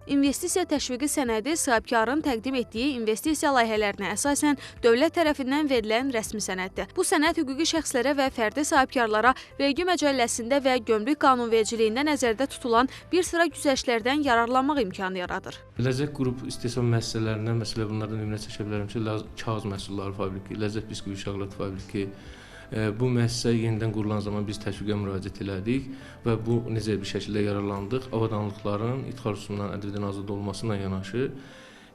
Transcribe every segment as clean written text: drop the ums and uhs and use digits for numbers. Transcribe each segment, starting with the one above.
İnvestisiya təşviqi sənədi sahibkarın təqdim etdiyi investisiya layihələrinə əsasən dövlət tərəfindən verilən rəsmi sənəddir. Bu sənəd hüquqi şəxslərə və fərdi sahibkarlara vergi məcəlləsində və gömrük qanunvericiliyində nəzərdə tutulan bir sıra güzəştlərdən yararlanmaq imkanı yaradır. Ləzzət qrup istehsal müəssisələrindən, məsələn, bunlardan nümunə çəkə bilərəm ki, kağız məhsulları fabriki, Ləzzət biskvit şokolad fabriki. Bu müəssisə yenidən qurulan zaman biz təşviqə müraciət elədik və bu necə bir şəkildə yararlandıq. Avadanlıqların ixrac rüsumundan ədəbiyyatdan azad olmasına yanaşı,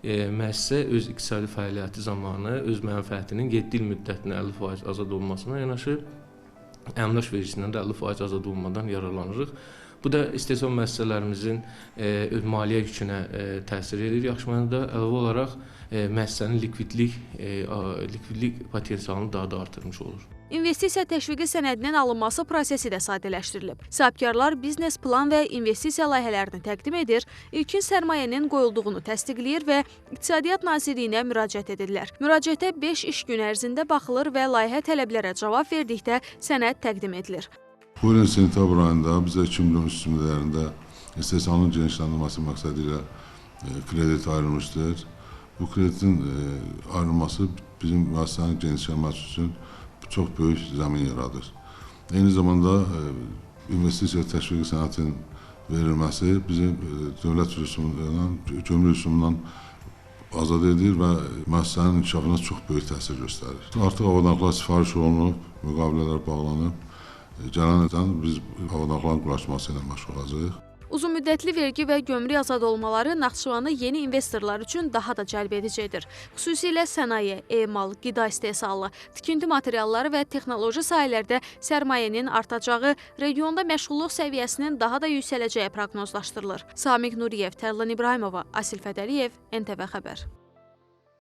müəssisə öz iqtisadi fəaliyyəti zamanı öz mənfəətinin 7 il müddətinə 50% azad olmasına yanaşı, əmlak vergisindən də 50% azad olmadan yararlanırıq. Bu da istehsal müəssisələrimizin maliyyə yükünə təsir edir yaxşı mənada. Əlavə olaraq müəssisənin likvidlik potensialını daha da artırmış olur. İnvestisiya təşviqi sənədinin alınması prosesi də sadələşdirilib. Sahibkarlar biznes plan və investisiya layihələrini təqdim edir, ilkin sərmayənin qoyulduğunu təsdiqləyir və İqtisadiyyat Nazirliyinə müraciət edirlər. Müraciətə 5 iş günü ərzində baxılır və layihə tələblərə cavab verdikdə sənəd təqdim edilir. Bu ilin sentyabr ayında bizə 2 milyon üstünlüklərində istehsalın genişləndirilməsi məqsədi ilə kredit ayrılmışdır. Bu kreditin ayrılması bizim müəssisənin genişlənməsi üçün çox böyük zəmin yaradır. Eyni zamanda investisiya təşviqi sənədinin verilməsi bizim dövlət rüsumundan, gömrük rüsumundan azad edir və müəssisənin inkişafına çox böyük təsir göstərir. Artıq avadanlıqlar sifariş olunub, müqavilələr bağlanıb. Gələn ildən biz avadanlıqların quraşdırılması ilə məşğul olacağıq. Uzunmüddətli vergi və gömrük azad olmaları Naxçıvanı yeni investorlar üçün daha da cəlb edicidir. Xüsusilə sənaye, emal, qida istehsalı, tikinti materialları və texnoloji sahələrdə sərmayənin artacağı, regionda məşğulluq səviyyəsinin daha da yüksələcəyi proqnozlaşdırılır. Samiq Nuriyev, Tərlan İbrahimova, Asil Fədəliyev, NTV Xəbər.